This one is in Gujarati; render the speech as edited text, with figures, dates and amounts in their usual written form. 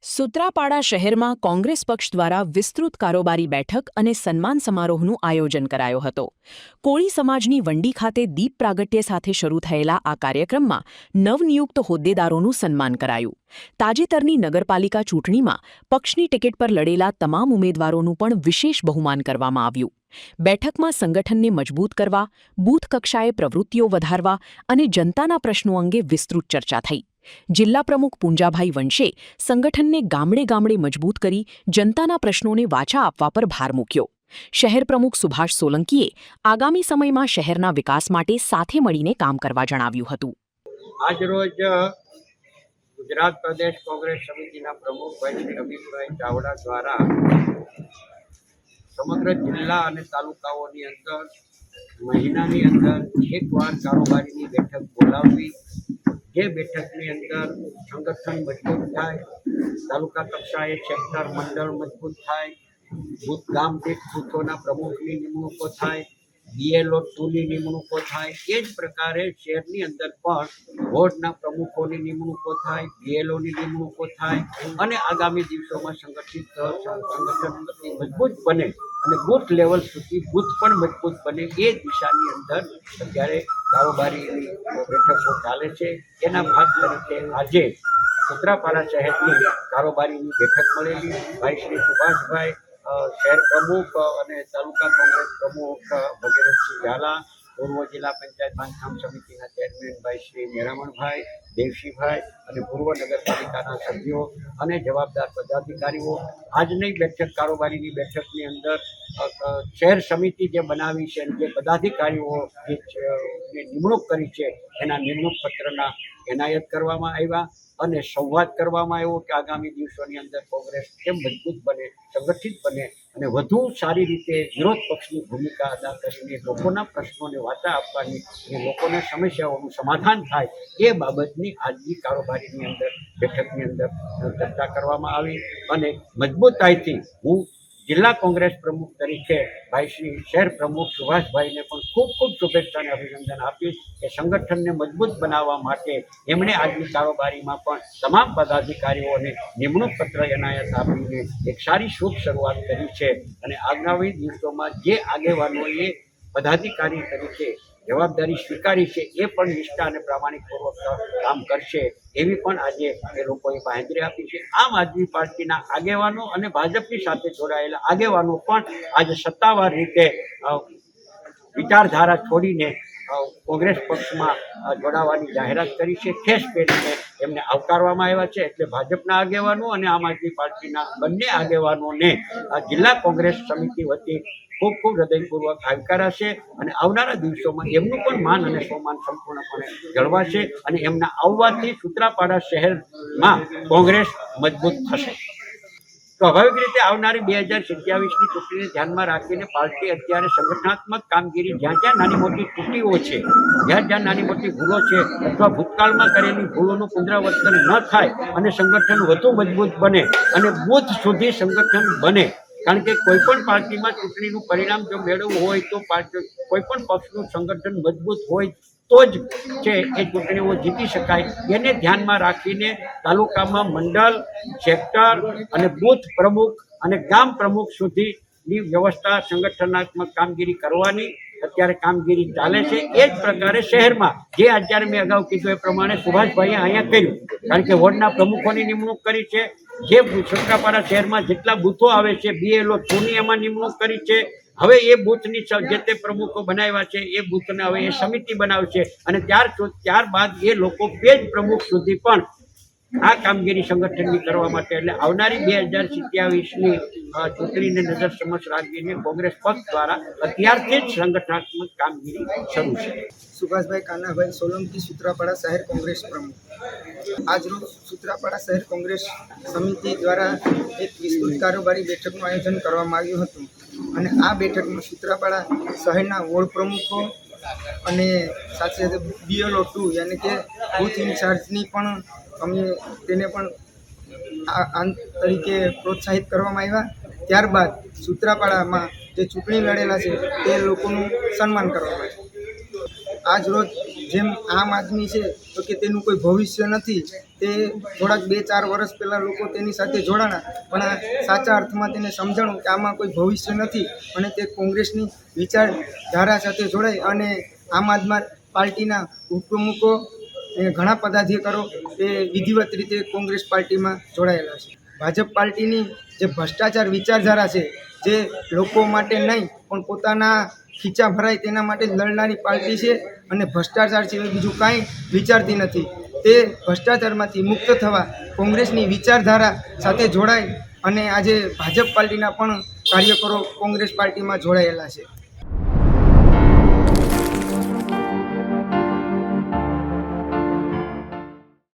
સૂત્રાપાડા શહેરમાં કોંગ્રેસ પક્ષ દ્વારા વિસ્તૃત કારોબારી બેઠક અને સન્માન સમારોહનું આયોજન કરાયો હતો. કોળી સમાજની વંડી ખાતે દીપ પ્રાગટ્ય સાથે શરૂ થયેલા આ કાર્યક્રમમાં નવનિયુક્ત હોદ્દેદારોનું સન્માન કરાયું. તાજેતરની નગરપાલિકા ચૂંટણીમાં પક્ષની ટિકિટ પર લડેલા તમામ ઉમેદવારોનું પણ વિશેષ બહુમાન કરવામાં આવ્યું. બેઠકમાં સંગઠનને મજબૂત કરવા, બૂથ કક્ષાએ પ્રવૃત્તિઓ વધારવા અને જનતાના પ્રશ્નો અંગે વિસ્તૃત ચર્ચા થઈ. જિલ્લા પ્રમુખ પૂંજાભાઈ વંશે સંગઠનને ગામડે ગામડે મજબૂત કરી જનતાના પ્રશ્નોને વાચા આપવા પર ભાર મૂક્યો. શહેર પ્રમુખ સુભાષ સોલંકીએ આગામી સમયમાં શહેરના વિકાસ માટે સાથે મળીને કામ કરવા જણાવ્યું હતું. આજરોજ ગુજરાત પ્રદેશ કોંગ્રેસ સમિતિના પ્રમુખ ભાઈ શ્રી અમિતભાઈ ચાવડા દ્વારા સમગ્ર જિલ્લા અને તાલુકાઓની અંદર મહિનાની અંદર એકવાર કારોબારીની બેઠક બોલાવવી, જે બેઠકની અંદર સંગઠન મજબૂત થાય, તાલુકા કક્ષાએ સેક્ટર મંડળ મજબૂત થાય, બૂથ ગામ દીઠ બૂથોના પ્રમુખની નિમણૂકો થાય, BLO 2ની નિમણૂકો થાય, એ જ પ્રકારે શહેરની અંદર પણ વોર્ડના પ્રમુખોની નિમણૂકો થાય, BLOની નિમણૂકો થાય અને આગામી દિવસોમાં સંગઠન મજબૂત બને અને બૂથ લેવલ સુધી બૂથ પણ મજબૂત બને, એ દિશાની અંદર અત્યારે કારોબારીની બેઠકો ચાલે છે. એના ભાગ તરીકે આજે સૂત્રાપાડા શહેરની કારોબારીની બેઠક મળેલી. ભાઈ શ્રી સુભાષભાઈ શહેર પ્રમુખ અને તાલુકા કોંગ્રેસ પ્રમુખ ભગીરથસિંહ ઝાલા, પૂર્વ જિલ્લા પંચાયત બાંધકામ સમિતિના ચેરમેન ભાઈ શ્રી મેરામણભાઈ, દેવશીભાઈ અને પૂર્વ નગરપાલિકાના સભ્યો અને જવાબદાર પદાધિકારીઓ આજની બેઠક કારોબારીની બેઠકની અંદર શહેર સમિતિ જે બનાવી છે, જે પદાધિકારીઓ જે નિમણૂક કરી છે, એના નિમણૂક પત્રના એનાયત કરવામાં આવ્યા અને સંવાદ કરવામાં આવ્યો કે આગામી દિવસોની અંદર કોંગ્રેસ કેમ મજબૂત બને, સંગઠિત બને અને વધુ સારી રીતે વિરોધ પક્ષની ભૂમિકા અદા કરીને લોકોના પ્રશ્નોને વાચા આપવાની અને લોકોના સમસ્યાઓનું સમાધાન થાય, એ બાબતની આજની કારોબારીની અંદર બેઠકની અંદર ચર્ચા કરવામાં આવી. અને મજબૂતાઈથી હું જિલ્લા કોંગ્રેસ પ્રમુખ તરીકે ભાઈ શ્રી શહેર પ્રમુખ સુભાષભાઈને પણ ખૂબ ખૂબ શુભેચ્છા અને અભિનંદન આપીશ કે સંગઠનને મજબૂત બનાવવા માટે એમણે આજની કારોબારીમાં પણ તમામ પદાધિકારીઓને નિમણૂક પત્ર એનાયત આપીને એક સારી શુભ શરૂઆત કરી છે. અને આગામી દિવસોમાં જે આગેવાનોએ પદાધિકારી તરીકે જવાબદારી સ્વીકારી છે, એ પણ નિષ્ઠા અને પ્રામાણિકપૂર્વક કામ કરશે, એવી પણ આજે એ લોકોએ બાંહેધરી આપી છે. આમ આદમી પાર્ટીના આગેવાનો અને ભાજપની સાથે જોડાયેલા આગેવાનો પણ આજે સત્તાવાર રીતે વિચારધારા છોડીને કોંગ્રેસ પક્ષમાં જોડાવાની જાહેરાત કરી છે. ખેસ પહેરીને એમને આવકારવામાં આવ્યા છે. એટલે ભાજપના આગેવાનો અને આમ આદમી પાર્ટીના બંને આગેવાનોને જિલ્લા કોંગ્રેસ સમિતિ વતી ખૂબ ખૂબ હૃદયપૂર્વક આવકારાશે અને આવનારા દિવસોમાં એમનું પણ માન અને સન્માન સંપૂર્ણપણે જળવાશે અને એમના આવવાથી સૂત્રાપાડા શહેરમાં કોંગ્રેસ મજબૂત થશે. સ્વાભાવિક રીતે આવનારી 2027ની ચૂંટણીને ધ્યાનમાં રાખીને પાર્ટી અત્યારે સંગઠનાત્મક કામગીરી જ્યાં જ્યાં નાની મોટી ત્રુટીઓ છે, જ્યાં જ્યાં નાની મોટી ભૂલો છે અથવા ભૂતકાળમાં કરેલી ભૂલોનું પુનરાવર્તન ન થાય અને સંગઠન વધુ મજબૂત બને અને બૂથ સુધી સંગઠન બને. કારણ કે કોઈ પણ પાર્ટીમાં ચૂંટણીનું પરિણામ જો મેળવવું હોય તો કોઈ પણ પક્ષનું સંગઠન મજબૂત હોય તો જ છે એ ચૂંટણીઓ જીતી શકાય. એને ધ્યાનમાં રાખીને તાલુકામાં મંડળ, સેક્ટર અને બૂથ પ્રમુખ અને ગામ પ્રમુખ સુધીની વ્યવસ્થા સંગઠનાત્મક કામગીરી કરવાની અત્યારે કામગીરી ચાલે છે. એ જ પ્રકારે શહેરમાં જે અત્યારે મેં અગાઉ કીધું એ પ્રમાણે સુભાષભાઈએ અહીંયા કર્યું, કારણ કે વોર્ડના પ્રમુખોની નિમણૂક કરી છે. જે સૂત્રાપાડા શહેરમાં જેટલા બૂથો આવે છે, BLO 2ની એમાં નિમણૂક કરી છે. હવે એ બૂથની જે તે પ્રમુખો બનાવ્યા છે, એ બૂથને હવે એ સમિતિ બનાવશે અને ત્યારબાદ એ લોકો પેજ પ્રમુખ સુધી પણ આ કામગીરી સંગઠનની કરવા માટે, એટલે આવનારી 2027ની ચૂંટણીને નજર સમક્ષ રાખીને કોંગ્રેસ પક્ષ દ્વારા અત્યારથી જ સંગઠનાત્મક કામગીરી શરૂ છે. સુભાષભાઈ કાનાભાઈ સોલંકી, સૂત્રાપાડા શહેર કોંગ્રેસ પ્રમુખ. આજરોજ સૂત્રાપાડા શહેર કોંગ્રેસ સમિતિ દ્વારા એક વિસ્તૃત કારોબારી બેઠકનું આયોજન કરવામાં આવ્યું હતું અને આ બેઠકમાં સૂત્રાપાડા શહેરના વોર્ડ પ્રમુખો અને સાથે સાથે BLO 2 યાની કે બૂથ ઇન્ચાર્જની પણ અમે તેને પણ આ તરીકે પ્રોત્સાહિત કરવામાં આવ્યા. ત્યારબાદ સૂત્રાપાડામાં જે ચૂંટણી લડેલા છે તે લોકોનું સન્માન કરવામાં આવ્યું. આજ રોજ જેમ આમ આદમી છે તો કે તેનું કોઈ ભવિષ્ય નથી, તે થોડાક 2-4 વર્ષ પહેલાં લોકો તેની સાથે જોડાણા, પણ આ સાચા અર્થમાં તેને સમજાણું કે આમાં કોઈ ભવિષ્ય નથી અને તે કોંગ્રેસની વિચારધારા સાથે જોડાય અને આમ આદમી પાર્ટીના ઉપપ્રમુખો ઘણા પદાધિકારો એ વિધિવત રીતે કોંગ્રેસ પાર્ટીમાં જોડાયેલા છે. ભાજપ પાર્ટીની જે ભ્રષ્ટાચાર વિચારધારા છે, જે લોકો માટે નહીં પણ પોતાના ખીચા ભરાય તેના માટે જ લડનારી પાર્ટી છે અને ભ્રષ્ટાચાર સિવાય બીજું કાંઈ વિચારતી નથી. તે ભ્રષ્ટાચારમાંથી મુક્ત થવા કોંગ્રેસની વિચારધારા સાથે જોડાય અને આજે ભાજપ પાર્ટીના પણ કાર્યકરો કોંગ્રેસ પાર્ટીમાં જોડાયેલા છે.